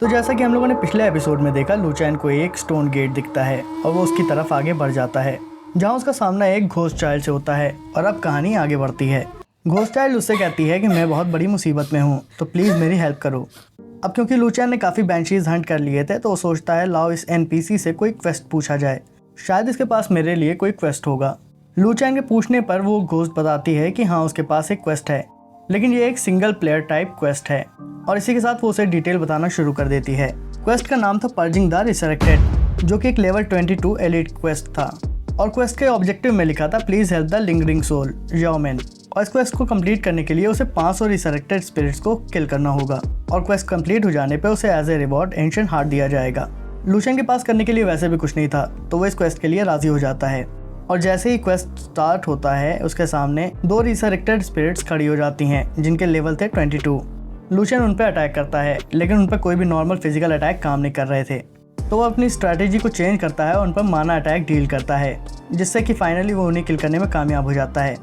तो जैसा कि हम लोगों ने पिछले एपिसोड में देखा, लूचैन को एक स्टोन गेट दिखता है और वो उसकी तरफ आगे बढ़ जाता है, जहाँ उसका सामना एक घोस्ट चाइल्ड से होता है। और अब कहानी आगे बढ़ती है। घोस्ट चाइल्ड उससे कहती है कि मैं बहुत बड़ी मुसीबत में हूँ, तो प्लीज़ मेरी हेल्प करो। अब क्योंकि लूचैन ने काफ़ी बेंचीज हंट कर लिए थे, तो वो सोचता है लाओ इस एनपीसी से कोई क्वेस्ट पूछा जाए, शायद इसके पास मेरे लिए कोई क्वेस्ट होगा। लूचैन के पूछने पर वो घोस्ट बताती है कि हाँ, उसके पास एक क्वेस्ट है, लेकिन ये एक सिंगल प्लेयर टाइप क्वेस्ट है। और इसी के साथ वो उसे डिटेल बताना शुरू कर देती है। क्वेस्ट का नाम था पर्जिंग द रिसरेक्टेड, जो कि एक लेवल 22 एलिट क्वेस्ट था। और क्वेस्ट के ऑब्जेक्टिव में लिखा था please help the lingering soul Yaomin. और इस क्वेस्ट को कंप्लीट करने के लिए उसे 500 रिसरेक्टेड स्पिरिट्स को किल करना होगा, और क्वेस्ट कंप्लीट हो जाने पर उसे as a reward ancient heart दिया जाएगा। लूचैन के पास करने के लिए वैसे भी कुछ नहीं था, तो वो इस क्वेस्ट के लिए राजी हो जाता है। और जैसे ही क्वेस्ट स्टार्ट होता है, उसके सामने 2 रिसरेक्टेड स्पिरिट्स खड़ी हो जाती हैं, जिनके लेवल थे 22। लूचैन उन पर अटैक करता है, लेकिन उन पर कोई भी नॉर्मल फिजिकल अटैक काम नहीं कर रहे थे, तो वो अपनी स्ट्रैटेजी को चेंज करता है और उन पर माना अटैक डील करता है, जिससे कि फाइनली वो उन्हें किल करने में कामयाब हो जाता है।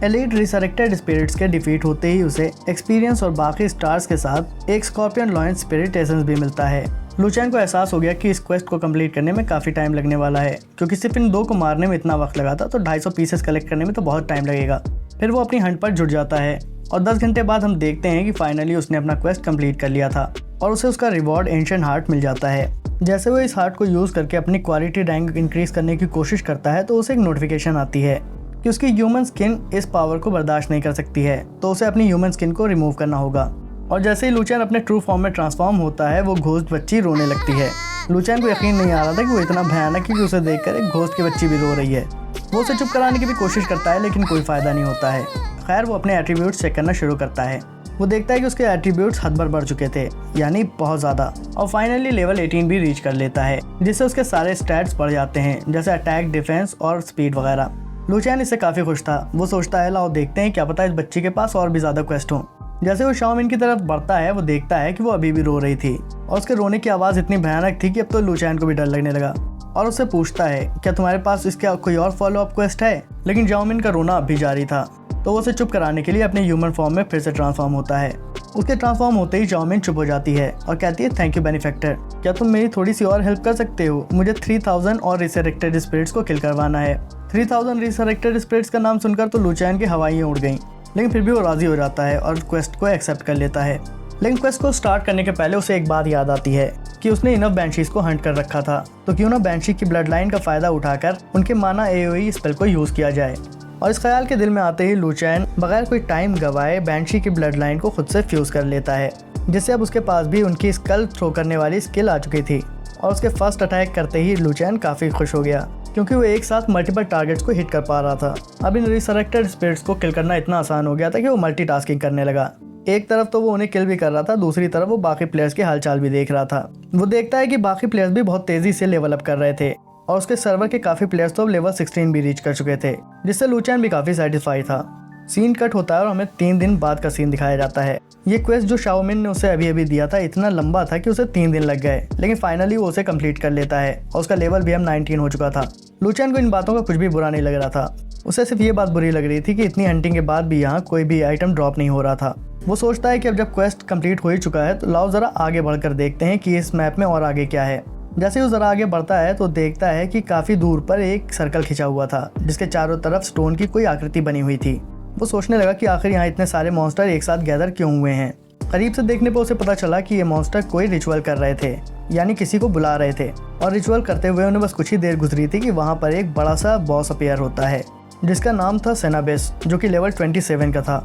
एलीट रिसरेक्टेड स्पिरिट्स के डिफीट होते ही उसे एक्सपीरियंस और बाकी स्टार्स के साथ एक स्कॉर्पियन लॉयन स्पिरिट एसेंस भी मिलता है। लूचैन को एहसास हो गया कि इस क्वेस्ट को कंप्लीट करने में काफ़ी टाइम लगने वाला है, क्योंकि सिर्फ इन 2 को मारने में इतना वक्त लगा था, तो 250 पीसेस कलेक्ट करने में तो बहुत टाइम लगेगा। फिर वो अपनी हंट पर जुट जाता है और 10 घंटे बाद हम देखते हैं कि फाइनली उसने अपना क्वेस्ट कंप्लीट कर लिया था और उसे उसका रिवॉर्ड एंशिएंट हार्ट मिल जाता है। जैसे वो इस हार्ट को यूज़ करके अपनी क्वालिटी रैंक इंक्रीज करने की कोशिश करता है, तो उसे एक नोटिफिकेशन आती है कि उसकी ह्यूमन स्किन इस पावर को बर्दाश्त नहीं कर सकती है, तो उसे अपनी ह्यूमन स्किन को रिमूव करना होगा। और जैसे ही लूचैन अपने ट्रू फॉर्म में ट्रांसफॉर्म होता है, वो घोस्ट बच्ची रोने लगती है। लूचैन को यकीन नहीं आ रहा था कि वो इतना भयानक है कि उसे देखकर एक घोस्ट की बच्ची भी रो रही है। वो उसे चुप कराने की भी कोशिश करता है, लेकिन कोई फ़ायदा नहीं होता है। खैर, वो अपने एट्रीब्यूट्स चेक करना शुरू करता है। वो देखता है कि उसके एट्रीब्यूट्स हद भर बढ़ चुके थे, यानी बहुत ज़्यादा, और फाइनली लेवल 18 भी रीच कर लेता है, जिससे उसके सारे स्टैट्स बढ़ जाते हैं, जैसे अटैक, डिफेंस और स्पीड वगैरह। लूचैन इससे काफ़ी खुश था। वो सोचता है लाओ देखते हैं, क्या पता इस बच्ची के पास और भी ज़्यादा क्वेस्ट हों। जैसे वो शाओमिन की तरफ बढ़ता है, वो देखता है कि वो अभी भी रो रही थी, और उसके रोने की आवाज़ इतनी भयानक थी कि अब तो लूचैन को भी डर लगने लगा, और उससे पूछता है क्या तुम्हारे पास इसका कोई और फॉलो अप क्वेस्ट है। लेकिन शाओमिन का रोना अब भी जारी था, तो वो उसे चुप कराने के लिए अपने ह्यूमन फॉर्म में फिर से ट्रांसफॉर्म होता है। उसके ट्रांसफॉर्म होते ही शाओमिन चुप हो जाती है और कहती है थैंक यू बेनिफैक्टर, क्या तुम मेरी थोड़ी सी और हेल्प कर सकते हो? मुझे 3000 और रिसरेक्टेड स्पिरिट्स को किल करवाना है। 3000 रिसरेक्टेड स्पिरिट्स का नाम सुनकर तो लूचैन की हवाइयाँ उड़ गईं, लेकिन फिर भी वो राजी हो जाता है और क्वेस्ट को एक्सेप्ट कर लेता है। लेकिन क्वेस्ट को स्टार्ट करने के पहले उसे एक बात याद आती है कि उसने इनफ बैंशीज को हंट कर रखा था, तो क्यों ना बैंशी की ब्लड लाइन का फ़ायदा उठाकर उनके माना एओई स्पेल को यूज़ किया जाए। और इस ख्याल के दिल में आते ही लूचैन बगैर कोई टाइम गवाए बैंशी की ब्लड लाइन को खुद से फ्यूज़ कर लेता है, जिससे अब उसके पास भी उनकी स्कल थ्रो करने वाली स्किल आ चुकी थी। और उसके फर्स्ट अटैक करते ही लूचैन काफ़ी खुश हो गया, क्योंकि वो एक साथ मल्टीपल टारगेट्स को हिट कर पा रहा था। अब इन रिसरेक्टेड स्पिरिट्स को किल करना इतना आसान हो गया था कि वो मल्टीटास्किंग करने लगा। एक तरफ तो वो उन्हें किल भी कर रहा था, दूसरी तरफ वो बाकी प्लेयर्स के हालचाल भी देख रहा था। वो देखता है कि बाकी प्लेयर्स भी बहुत तेज़ी से लेवल अप कर रहे थे, और उसके सर्वर के काफ़ी प्लेयर्स तो अब लेवल 16 भी रीच कर चुके थे, जिससे लूचैन भी काफ़ी सेटिस्फाई था। सीन कट होता है और हमें 3 दिन बाद का सीन दिखाया जाता है। ये क्वेस्ट जो शाओमिन ने उसे अभी अभी दिया था इतना लंबा था कि उसे 3 दिन लग गए, लेकिन फाइनली वो उसे कंप्लीट कर लेता है और उसका लेवल भी 19 हो चुका था। लूचैन को इन बातों का कुछ भी बुरा नहीं लग रहा था। उसे सिर्फ ये बात बुरी लग रही थी कि इतनी हंटिंग के बाद भी यहाँ कोई भी आइटम ड्रॉप नहीं हो रहा था। वो सोचता है कि अब जब क्वेस्ट कंप्लीट हो ही चुका है, तो लाओ ज़रा आगे बढ़कर देखते हैं कि इस मैप में और आगे क्या है। जैसे वो ज़रा आगे बढ़ता है तो देखता है कि काफ़ी दूर पर एक सर्कल खिंचा हुआ था, जिसके चारों तरफ स्टोन की कोई आकृति बनी हुई थी। वो सोचने लगा कि आखिर यहाँ इतने सारे मॉन्स्टर एक साथ गैदर क्यों हुए हैं। करीब से देखने पर उसे पता चला कि ये मॉन्स्टर कोई रिचुअल कर रहे थे, यानी किसी को बुला रहे थे, और रिचुअल करते हुए उन्हें बस कुछ ही देर गुजरी थी कि वहाँ पर एक बड़ा सा बॉस अपीयर होता है, जिसका नाम था सेनाबेस, जो कि लेवल 27 का था।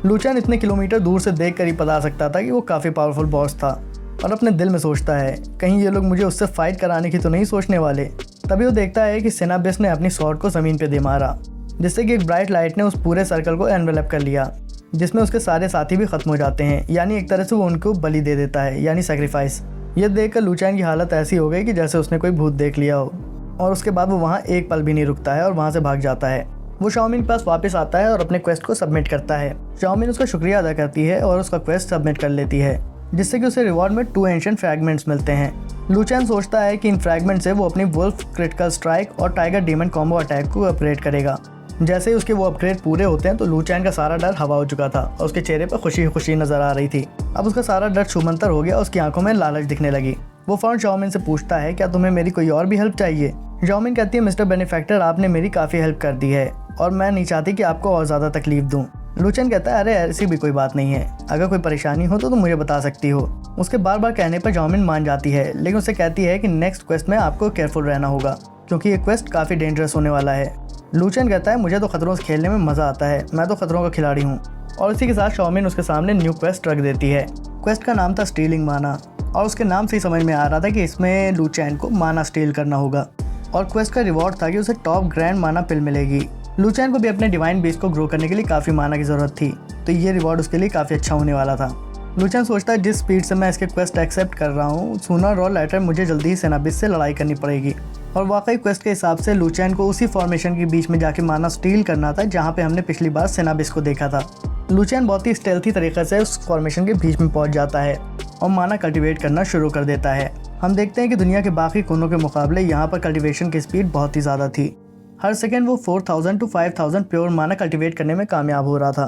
लूचैन इतने किलोमीटर दूर से देख कर ही बता सकता था कि वो काफ़ी पावरफुल बॉस था, और अपने दिल में सोचता है कहीं ये लोग मुझे उससे फाइट कराने की तो नहीं सोचने वाले। तभी वो देखता है कि सेनाबेस ने अपनी स्वॉर्ड को ज़मीन पे दे मारा, जिससे कि एक ब्राइट लाइट ने उस पूरे सर्कल को एनवेलप कर लिया, जिसमें उसके सारे साथी भी ख़त्म हो जाते हैं, यानी एक तरह से वो उनको बलि दे देता है, यानी सेक्रीफाइस। ये देखकर लूचैन की हालत ऐसी हो गई कि जैसे उसने कोई भूत देख लिया हो, और उसके बाद वो वहाँ एक पल भी नहीं रुकता है और वहाँ से भाग जाता है। वो शाओमिन के पास वापस आता है और अपने क्वेस्ट को सबमिट करता है। शाओमिन उसका शुक्रिया अदा करती है और उसका क्वेस्ट सबमिट कर लेती है, जिससे कि उसे रिवॉर्ड में 2 एंशिएंट फ्रैगमेंट्स मिलते हैं। लूचैन सोचता है कि इन फ्रैगमेंट से वो अपनी वुल्फ क्रिटिकल स्ट्राइक और टाइगर डीमन कॉम्बो अटैक को अपग्रेड करेगा, जैसे ही उसके वो अपग्रेड पूरे होते हैं तो लू चैन का सारा डर हवा हो चुका था और उसके चेहरे पर खुशी खुशी नजर आ रही थी। अब उसका सारा डर छूमंतर हो गया, उसकी आंखों में लालच दिखने लगी। वो फौरन जाओमिन से पूछता है, क्या तुम्हें मेरी कोई और भी हेल्प चाहिए? जाओमिन कहती है, मिस्टर बेनिफैक्टर आपने मेरी काफ़ी हेल्प कर दी है और मैं नहीं चाहती कि आपको और ज़्यादा तकलीफ दूँ। लू चैन कहता है, अरे ऐसी भी कोई बात नहीं है, अगर कोई परेशानी हो तो तुम मुझे बता सकती हो। उसके बार बार कहने पर जाओमिन मान जाती है, लेकिन उससे कहती है कि नेक्स्ट क्वेस्ट में आपको केयरफुल रहना होगा क्योंकि ये क्वेस्ट काफ़ी डेंजरस होने वाला है। लू चैन कहता है, मुझे तो खतरों से खेलने में मज़ा आता है, मैं तो खतरों का खिलाड़ी हूँ। और इसी के साथ जाओमिन उसके सामने न्यू क्वेस्ट रख देती है। क्वेस्ट का नाम था स्टीलिंग माना और उसके नाम से ही समझ में आ रहा था कि इसमें लू चैन को माना स्टील करना होगा और क्वेस्ट का रिवॉर्ड था कि उसे टॉप ग्रैंड माना पिल मिलेगी। लू चैन को भी अपने डिवाइन बीस्ट को ग्रो करने के लिए काफ़ी माना की ज़रूरत थी, तो ये रिवॉर्ड उसके लिए काफ़ी अच्छा होने वाला था। लू चैन सोचता है, जिस स्पीड से मैं इसके क्वेस्ट एक्सेप्ट कर रहा हूँ, सूनर और लेटर मुझे जल्दी ही सेनाबिस से लड़ाई करनी पड़ेगी। और वाकई क्वेस्ट के हिसाब से लू चैन को उसी फॉर्मेशन के बीच में जाके माना स्टील करना था जहाँ पे हमने पिछली बार सेनाबिस को देखा था। लू चैन बहुत ही स्टेल्थी तरीके से उस फॉर्मेशन के बीच में पहुँच जाता है और माना कल्टिवेट करना शुरू कर देता है। हम देखते हैं कि दुनिया के बाकी कोनों के मुकाबले यहाँ पर कल्टिवेशन की स्पीड बहुत ही ज़्यादा थी। हर सेकेंड वो 4000 to 5000 प्योर माना कल्टिवेट करने में कामयाब हो रहा था।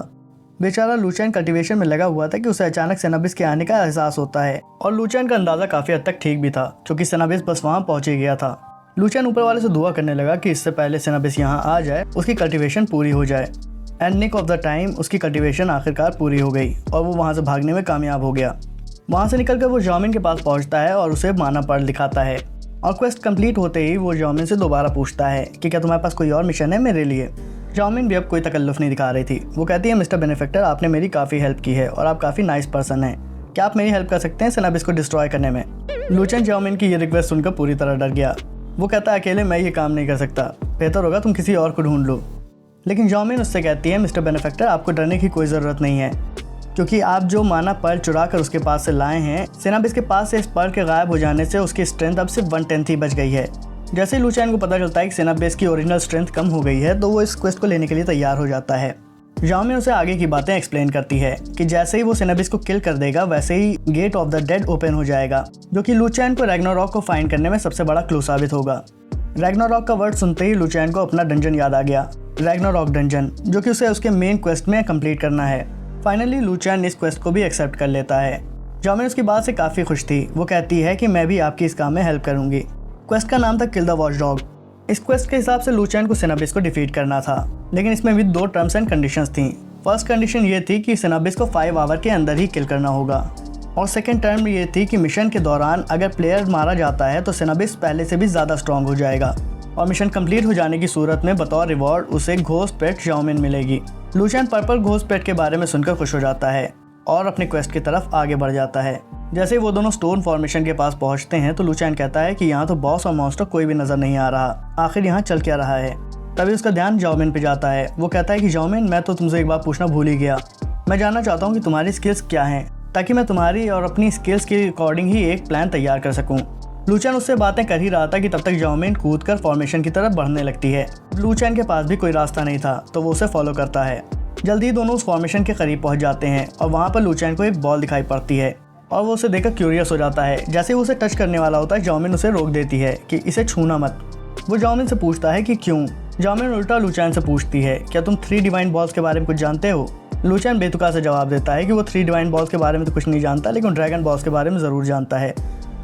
बेचारा लू चैन कल्टिवेशन में लगा हुआ था कि उसे अचानक सेनाबिस के आने का एहसास होता है और लू चैन का अंदाज़ा काफ़ी हद तक ठीक भी था क्योंकि सेनाबिस बस वहाँ पहुँच ही गया था। लू चैन ऊपर वाले से दुआ करने लगा कि इससे पहले सेनाबिस यहाँ आ जाए, उसकी कल्टिवेशन पूरी हो जाए। And nick of the time उसकी कल्टिवेशन आखिरकार पूरी हो गई और वो वहाँ से भागने में कामयाब हो गया। वहाँ से निकलकर वो जाओमिन के पास पहुँचता है और उसे माना पर्ल दिखाता है और क्वेस्ट कंप्लीट होते ही वो जाओमिन से दोबारा पूछता है कि क्या तुम्हारे पास कोई और मिशन है मेरे लिए। जाओमिन भी अब कोई तकल्लुफ़ नहीं दिखा रही थी। वो कहती है, मिस्टर बेनिफैक्टर आपने मेरी काफ़ी हेल्प की है और आप काफ़ी नाइस पर्सन हैं, क्या आप मेरी हेल्प कर सकते हैं सेनाबिस को डिस्ट्रॉय करने में? लू चैन जाओमिन की ये रिक्वेस्ट सुनकर पूरी तरह डर गया। वो कहता है, अकेले मैं ये काम नहीं कर सकता, बेहतर होगा तुम किसी और को ढूंढ लो। लेकिन जाओमिन उससे कहती है, मिस्टर बेनिफैक्टर आपको डरने की कोई ज़रूरत नहीं है क्योंकि आप जो माना पर्ल चुरा कर उसके पास से लाए हैं, सेनाबिस के पास से इस पर्ल के गायब हो जाने से उसकी स्ट्रेंथ अब सिर्फ 1/10 ही बच गई है। जैसे ही लू चैन को पता चलता है कि सेनाबिस की ओरिजिनल स्ट्रेंथ कम हो गई है तो वो इस क्वेस्ट को लेने के लिए तैयार हो जाता है। जाओमिन उसे आगे की बातें एक्सप्लेन करती है कि जैसे ही वो सेनाबिस को किल कर देगा वैसे ही gate of the dead open हो जाएगा, जो कि लू चैन को रैग्नारॉक को फाइंड करने में सबसे बड़ा क्लू साबित होगा। रैग्नारॉक का वर्ड सुनते ही लू चैन को अपना डंजन याद आ गया, रैग्नारॉक डंजन, जो कि उसे उसके मेन क्वेस्ट में कंप्लीट करना है। फाइनली लू चैन इस क्वेस्ट को भी एक्सेप्ट कर लेता है। जाओमिन उसकी बात से काफ़ी खुश थी। वो कहती है कि मैं भी आपकी इस काम में हेल्प करूंगी। क्वेस्ट का नाम था किल द वॉचडॉग। इस क्वेस्ट के हिसाब से लू चैन को सेनाबिस को डिफीट करना था, लेकिन इसमें भी 2 टर्म्स एंड कंडीशंस थी। फर्स्ट कंडीशन ये थी कि सेनाबिस को 5 आवर के अंदर ही किल करना होगा और सेकेंड टर्म ये थी कि मिशन के दौरान अगर प्लेयर मारा जाता है तो सेनाबिस पहले से भी ज़्यादा स्ट्रॉन्ग हो जाएगा और मिशन कंप्लीट हो जाने की सूरत में बतौर रिवॉर्ड उसे घोस्ट पेट जाओमिन मिलेगी। लू चैन पर्पल घोस्ट पेट के बारे में सुनकर खुश हो जाता है और अपने क्वेस्ट की तरफ आगे बढ़ जाता है। जैसे ही वो दोनों स्टोन फॉर्मेशन के पास पहुंचते हैं तो लू चैन कहता है कि यहाँ तो बॉस और मॉन्स्टर कोई भी नज़र नहीं आ रहा, आखिर यहाँ चल क्या रहा है। तभी उसका ध्यान जाओमिन पे जाता है। वो कहता है कि जाओमिन, मैं तो तुमसे एक बात पूछना भूल ही गया, मैं जानना चाहता हूँ कि तुम्हारी स्किल्स क्या हैं ताकि मैं तुम्हारी और अपनी स्किल्स के अकॉर्डिंग ही एक प्लान तैयार कर सकूँ। लू चैन उससे बातें कर ही रहा था कि तब तक जाओमिन कूदकर फॉर्मेशन की तरफ बढ़ने लगती है। लू चैन के पास भी कोई रास्ता नहीं था तो वो उसे फॉलो करता है। जल्दी दोनों उस फॉर्मेशन के करीब पहुंच जाते हैं और वहाँ पर लू चैन को एक बॉल दिखाई पड़ती है और वो उसे देखकर क्यूरियस हो जाता है। जैसे वो उसे टच करने वाला होता है जाओमिन उसे रोक देती है कि इसे छूना मत। वो जाओमिन से पूछता है कि क्यों। जाओमिन उल्टा लू चैन से पूछती है, क्या तुम 3 डिवाइन बॉल्स के बारे में कुछ जानते हो? लू चैन बेतुका से जवाब देता है कि वो 3 डिवाइन बॉल्स के बारे में तो कुछ नहीं जानता, लेकिन ड्रैगन बॉल्स के बारे में ज़रूर जानता है।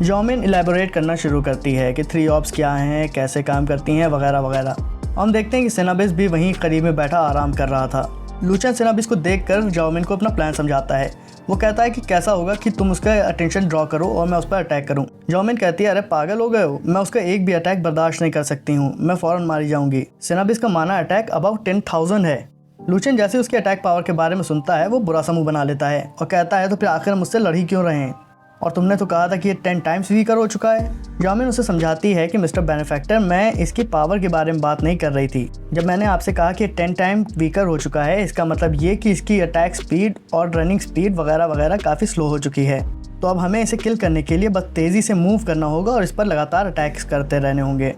जाओमिन इलेबोरेट करना शुरू करती है कि 3 ऑप्स क्या हैं, कैसे काम करती हैं, वगैरह वगैरह। हम देखते हैं कि सेनाबिस भी वहीं करीब में बैठा आराम कर रहा था। लू चैन सेनाबिस को देखकर जाओमिन को अपना प्लान समझाता है। वो कहता है कि कैसा होगा कि तुम उसका अटेंशन ड्रॉ करो और मैं उस पर अटैक करूं। जाओमिन कहती है, अरे पागल हो गए हो, मैं उसका एक भी अटैक बर्दाश्त नहीं कर सकती हूँ, मैं फ़ौरन मारी जाऊंगी। सेनाबिस का माना अटैक अबाउट 10,000 है। लू चैन जैसे उसके अटैक पावर के बारे में सुनता है वो बुरा सा मुँह बना लेता है और कहता है, तो फिर आखिर मुझसे लड़ी क्यों रहे हैं, और तुमने तो कहा था कि ये 10 टाइम्स वीकर हो चुका है। जाओमिन उसे समझाती है कि मिस्टर बेनिफैक्टर, मैं इसकी पावर के बारे में बात नहीं कर रही थी। जब मैंने आपसे कहा कि 10 टाइम वीकर हो चुका है, इसका मतलब ये कि इसकी अटैक स्पीड और रनिंग स्पीड वगैरह वगैरह काफ़ी स्लो हो चुकी है। तो अब हमें इसे किल करने के लिए बस तेज़ी से मूव करना होगा और इस पर लगातार अटैक्स करते रहने होंगे।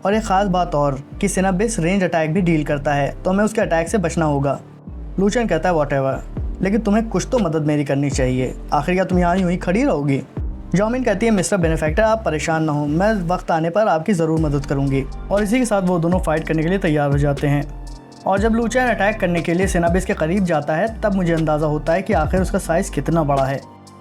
और एक ख़ास बात और कि सेनाबिस रेंज अटैक भी डील करता है, तो हमें उसके अटैक से बचना होगा। लू चैन कहता है, वॉटएवर, लेकिन तुम्हें कुछ तो मदद मेरी करनी चाहिए, आखिर क्या तुम यहाँ यूँ ही खड़ी रहोगी? जाओमिन कहती है, मिस्टर बेनिफैक्टर आप परेशान ना हो, मैं वक्त आने पर आपकी ज़रूर मदद करूंगी। और इसी के साथ वो दोनों फाइट करने के लिए तैयार हो जाते हैं। और जब लू चैन अटैक करने के लिए सिनाबिस के करीब जाता है तब मुझे अंदाज़ा होता है कि आखिर उसका साइज़ कितना बड़ा है।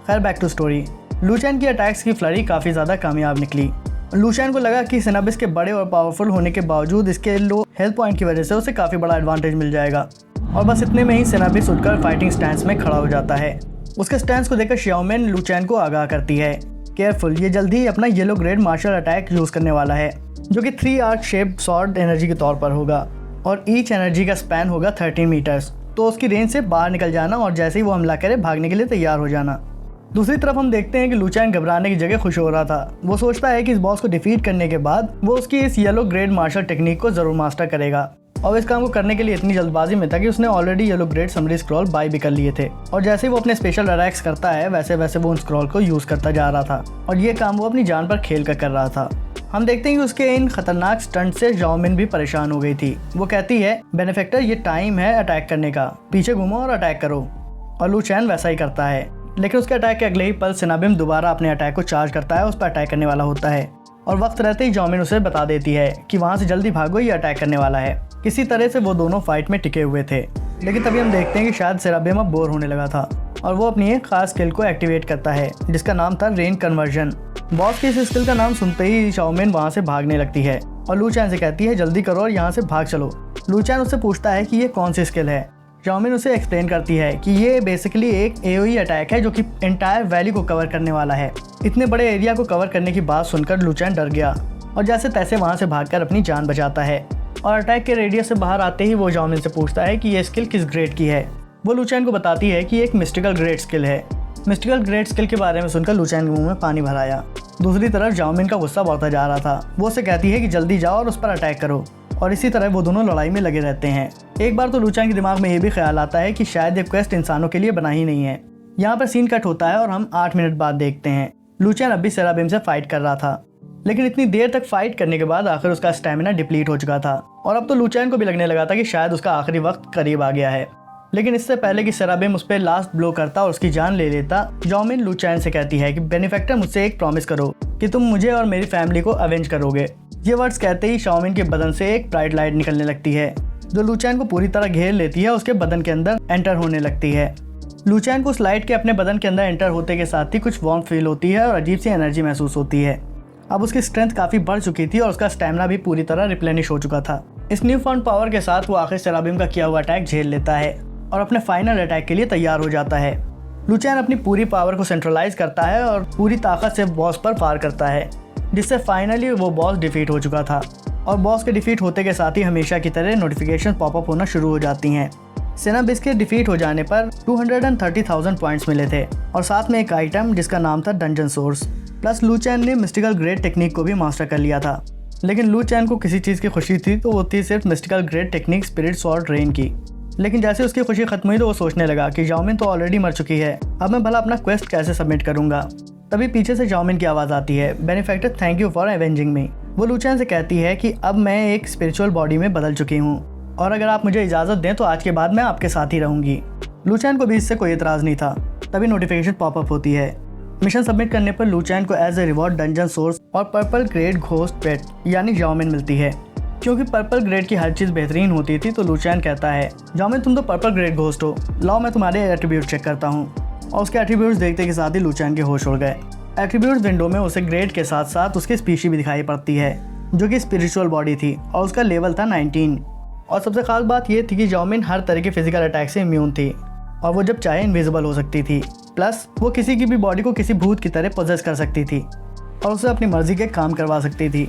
खैर बैक टू स्टोरी। लू चैन की अटैक्स की फ्लरी काफ़ी ज़्यादा कामयाब निकली। लू चैन को लगा कि सिनाबिस के बड़े और पावरफुल होने के बावजूद इसके लो हेल्थ पॉइंट की वजह से उसे काफ़ी बड़ा एडवांटेज मिल जाएगा। और बस इतने में ही सिनाबिस उठकर फाइटिंग स्टैंस में खड़ा हो जाता है। उसके स्टैंस को देखकर शाओमेन लू चैन को आगाह करती है, केयरफुल, ये जल्दी ही अपना yellow grade martial attack use करने वाला है, जो कि 3 आर्क शेप सॉर्ड एनर्जी के तौर पर होगा और ईच एनर्जी का स्पैन होगा 13 मीटर्स। तो उसकी रेंज से बाहर निकल जाना और जैसे ही वो हमला करे भागने के लिए तैयार हो जाना। दूसरी तरफ हम देखते हैं कि लू चैन घबराने की जगह खुश हो रहा था। वो सोचता है कि इस बॉस को डिफीट करने के बाद वो उसकी इस येलो ग्रेड मार्शल टेक्निक को ज़रूर मास्टर करेगा। और इस काम को करने के लिए इतनी जल्दबाजी में था कि उसने already yellow grade summary scroll buy भी कर लिए थे और जैसे ही वो अपने स्पेशल अटैक्स करता है वैसे वैसे वो उन स्क्रॉल को यूज़ करता जा रहा था और ये काम वो अपनी जान पर खेल कर रहा था। हम देखते हैं कि उसके इन खतरनाक स्टंट से शाओमेन भी परेशान हो गई थी। वो कहती है, बेनिफैक्टर ये टाइम है अटैक करने का, पीछे घूमो और अटैक करो। और लू चैन वैसा ही करता है, लेकिन उसके अटैक के अगले ही पल सिनाबिम दोबारा अपने अटैक को चार्ज करता है, उस पर अटैक करने वाला होता है और वक्त रहते ही शाओमेन उसे बता देती है कि वहाँ से जल्दी भागो, ये अटैक करने वाला है। किसी तरह से वो दोनों फाइट में टिके हुए थे, लेकिन तभी हम देखते हैं कि शायद सिनाबिम अब बोर होने लगा था और वो अपनी एक खास स्किल को एक्टिवेट करता है जिसका नाम था रेन कन्वर्जन। बॉस की इस स्किल का नाम सुनते ही शाओमेन वहाँ से भागने लगती है और लू चैन से कहती है जल्दी करो और यहाँ से भाग चलो। लू चैन उससे पूछता है कि ये कौन सी स्किल है। शाओमेन उसे एक्सप्लेन करती है कि ये बेसिकली एक AoE अटैक है जो कि एंटायर वैली को कवर करने वाला है। इतने बड़े एरिया को कवर करने की बात सुनकर लू चैन डर गया और जैसे तैसे वहाँ से भागकर अपनी जान बचाता है और अटैक के रेडियस से बाहर आते ही वो शाओमेन से पूछता है कि ये स्किल किस ग्रेड की है। वो लू चैन को बताती है कि एक मिस्टिकल ग्रेड स्किल है। मिस्टिकल ग्रेड स्किल के बारे में सुनकर लू चैन के मुंह में पानी भर आया। दूसरी तरफ शाओमेन का गुस्सा बढ़ता जा रहा था। वो उसे कहती है कि जल्दी जाओ और उस पर अटैक करो और इसी तरह वो दोनों लड़ाई में लगे रहते हैं। एक बार तो लू चैन के दिमाग में ये भी ख्याल आता है कि शायद ये क्वेस्ट इंसानों के लिए बना ही नहीं है। यहाँ पर सीन कट होता है और हम 8 मिनट बाद देखते हैं लू चैन अब भी सेराबिम से फाइट कर रहा था, लेकिन इतनी देर तक फाइट करने के बाद आखिर उसका स्टेमिना डिप्लीट हो चुका था और अब तो लू चैन को भी लगने लगा था कि शायद उसका आखिरी वक्त करीब आ गया है। लेकिन इससे पहले कि सेराबिम उस पर लास्ट ब्लो करता और उसकी जान ले लेता, शाओमेन लू चैन से कहती है कि बेनिफैक्टर मुझसे एक प्रॉमिस करो कि तुम मुझे और मेरी फैमिली को अवेंज करोगे। ये वर्ड्स कहते ही शाओमेन के बदन से एक ब्राइट लाइट निकलने लगती है जो लू चैन को पूरी तरह घेर लेती है, उसके बदन के अंदर एंटर होने लगती है। लू चैन को उस लाइट के अपने बदन के अंदर एंटर होते के साथ ही कुछ वार्म फील होती है और अजीब सी एनर्जी महसूस होती है। अब उसकी स्ट्रेंथ काफ़ी बढ़ चुकी थी और उसका स्टैमिना भी पूरी तरह रिप्लेनिश हो चुका था। इस न्यू फाउंड पावर के साथ वो आखिर सेराबिम का किया हुआ अटैक झेल लेता है और अपने फाइनल अटैक के लिए तैयार हो जाता है। लू चैन अपनी पूरी पावर को सेंट्रलाइज करता है और पूरी ताकत से बॉस पर फायर करता है, जिससे फाइनली वो बॉस डिफीट हो चुका था। और बॉस के डिफीट होते के साथ ही हमेशा की तरह नोटिफिकेशन पॉपअप होना शुरू हो जाती हैं। सिनाबिस के डिफीट हो जाने पर 230,000 पॉइंट्स मिले थे और साथ में एक आइटम जिसका नाम था डंजन सोर्स। प्लस लू चैन ने मिस्टिकल ग्रेड टेक्निक को भी मास्टर कर लिया था। लेकिन लू चैन को किसी चीज़ की खुशी थी तो वो थी सिर्फ mystical grade technique spirit sword rain की। लेकिन जैसे उसकी खुशी खत्म हुई तो वो सोचने लगा कि शाओमेन तो ऑलरेडी मर चुकी है, अब मैं भला अपना क्वेस्ट कैसे सबमिट करूंगा। तभी पीछे से शाओमेन की आवाज़ आती है, बेनिफैक्टर थैंक यू फॉर एवेंजिंग मी। वो लू चैन से कहती है कि अब मैं एक स्पिरिचुअल बॉडी में बदल चुकी हूँ और अगर आप मुझे इजाज़त दें तो आज के बाद मैं आपके साथ ही रहूँगी। लू चैन को भी इससे कोई एतराज़ नहीं था। तभी नोटिफिकेशन पॉपअप होती है। मिशन सबमिट करने पर लू चैन को as a reward dungeon source और पर्पल ग्रेड घोस्ट पेट यानी शाओमेन मिलती है। क्योंकि पर्पल ग्रेड की हर चीज़ बेहतरीन होती थी तो लू चैन कहता है, शाओमेन तुम तो पर्पल ग्रेड घोस्ट हो, लाओ मैं तुम्हारे एट्रीब्यूट चेक करता हूँ। और उसके एट्रीब्यूट्स देखते के साथ ही लू चैन के होश उड़ गए। एट्रीब्यूट्स विंडो में उसे ग्रेड के साथ साथ उसकी स्पीशी भी दिखाई पड़ती है जो कि स्पिरिचुअल बॉडी थी और उसका लेवल था 19। और सबसे खास बात यह थी कि शाओमेन हर तरह के फिजिकल अटैक से इम्यून थी और वो जब चाहे इनविजिबल हो सकती थी। प्लस वो किसी की भी बॉडी को किसी भूत की तरह पोजेस कर सकती थी और उसे अपनी मर्जी के काम करवा सकती थी।